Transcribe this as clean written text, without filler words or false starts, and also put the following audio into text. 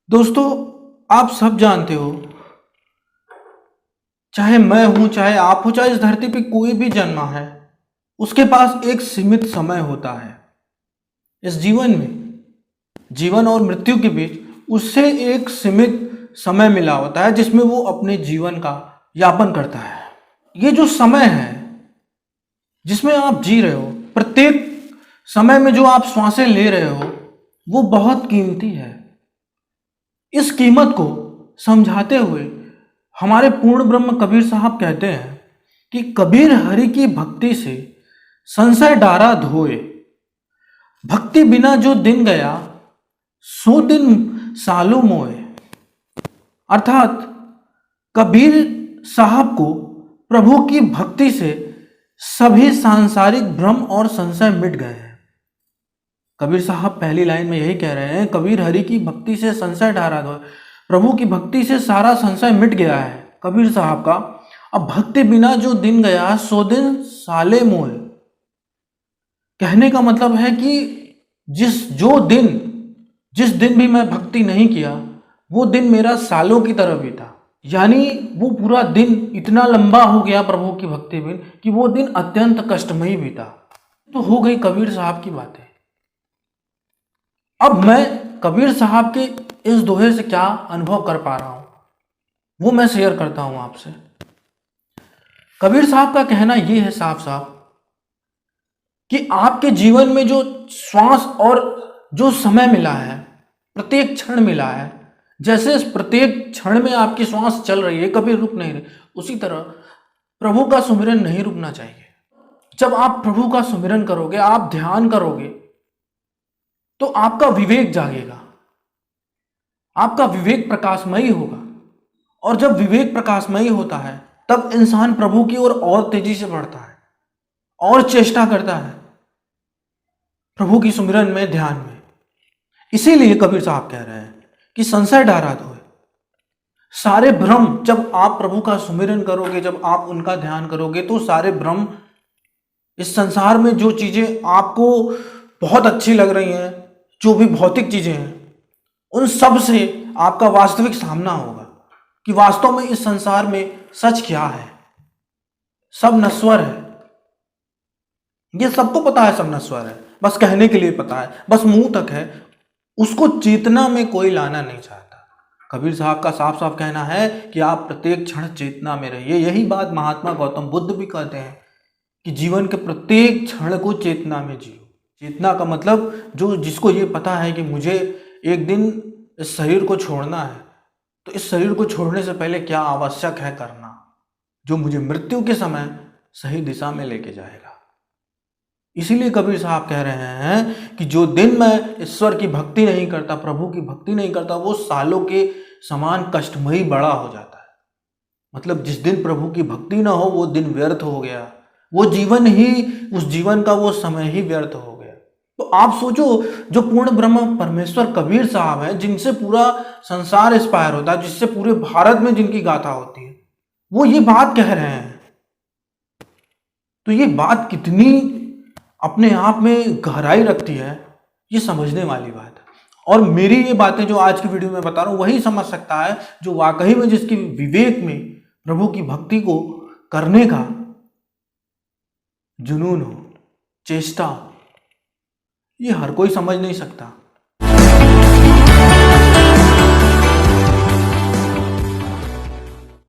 दोस्तों, आप सब जानते हो, चाहे मैं हूं, चाहे आप हो, चाहे इस धरती पे कोई भी जन्मा है, उसके पास एक सीमित समय होता है। इस जीवन में, जीवन और मृत्यु के बीच उससे एक सीमित समय मिला होता है जिसमें वो अपने जीवन का यापन करता है। ये जो समय है जिसमें आप जी रहे हो, प्रत्येक समय में जो आप श्वासें ले रहे हो, वो बहुत कीमती है। इस कीमत को समझाते हुए हमारे पूर्ण ब्रह्म कबीर साहब कहते हैं कि कबीर हरि की भक्ति से संशय डारा धोए, भक्ति बिना जो दिन गया सो दिन सालों मोए। अर्थात कबीर साहब को प्रभु की भक्ति से सभी सांसारिक भ्रम और संशय मिट गए हैं। कबीर साहब पहली लाइन में यही कह रहे हैं, कबीर हरि की भक्ति से संशय डारा धोए, प्रभु की भक्ति से सारा संशय मिट गया है कबीर साहब का। अब भक्ति बिना जो दिन गया सो दिन साले मोए। कहने का मतलब है कि जिस दिन भी मैं भक्ति नहीं किया, वो दिन मेरा सालों की तरह बीता। यानी वो पूरा दिन इतना लंबा हो गया प्रभु की भक्ति बिन कि वो दिन अत्यंत कष्टमयी बीता। तो हो गई कबीर साहब की बातें। अब मैं कबीर साहब के इस दोहे से क्या अनुभव कर पा रहा हूं, वो मैं शेयर करता हूं आपसे। कबीर साहब का कहना यह है साफ साफ कि आपके जीवन में जो श्वास और जो समय मिला है, प्रत्येक क्षण मिला है, जैसे इस प्रत्येक क्षण में आपकी श्वास चल रही है, कभी रुक नहीं रही, उसी तरह प्रभु का सुमिरन नहीं रुकना चाहिए। जब आप प्रभु का सुमिरन करोगे, आप ध्यान करोगे, तो आपका विवेक जागेगा, आपका विवेक प्रकाशमयी होगा। और जब विवेक प्रकाशमयी होता है, तब इंसान प्रभु की ओर और तेजी से बढ़ता है और चेष्टा करता है प्रभु की सुमिरन में, ध्यान में। इसीलिए कबीर साहब कह रहे हैं कि संशय डारा धोए। सारे भ्रम, जब आप प्रभु का सुमिरन करोगे, जब आप उनका ध्यान करोगे, तो सारे भ्रम, इस संसार में जो चीजें आपको बहुत अच्छी लग रही हैं, जो भी भौतिक चीजें हैं, उन सब से आपका वास्तविक सामना होगा कि वास्तव में इस संसार में सच क्या है। सब नश्वर है, ये सबको पता है, सब नश्वर है, बस कहने के लिए पता है, बस मुंह तक है, उसको चेतना में कोई लाना नहीं चाहता। कबीर साहब का साफ साफ कहना है कि आप प्रत्येक क्षण चेतना में रहिए। यही बात महात्मा गौतम बुद्ध भी कहते हैं कि जीवन के प्रत्येक क्षण को चेतना में जियो। चेतना का मतलब जिसको ये पता है कि मुझे एक दिन इस शरीर को छोड़ना है, तो इस शरीर को छोड़ने से पहले क्या आवश्यक है करना, जो मुझे मृत्यु के समय सही दिशा में लेके जाएगा। इसीलिए कबीर साहब कह रहे हैं कि जो दिन मैं ईश्वर की भक्ति नहीं करता, प्रभु की भक्ति नहीं करता, वो सालों के समान कष्टमयी बड़ा हो जाता है। मतलब जिस दिन प्रभु की भक्ति ना हो, वो दिन व्यर्थ हो गया, वो जीवन ही, उस जीवन का वो समय ही व्यर्थ हो गया। तो आप सोचो, जो पूर्ण ब्रह्म परमेश्वर कबीर साहब हैं, जिनसे पूरा संसार इंस्पायर होता है, जिससे पूरे भारत में जिनकी गाथा होती है, वो ये बात कह रहे हैं, तो ये बात कितनी अपने आप में गहराई रखती है, ये समझने वाली बात है। और मेरी ये बातें जो आज की वीडियो में बता रहा हूं, वही समझ सकता है जो वाकई में, जिसकी विवेक में प्रभु की भक्ति को करने का जुनून हो, चेष्टा हो। ये हर कोई समझ नहीं सकता।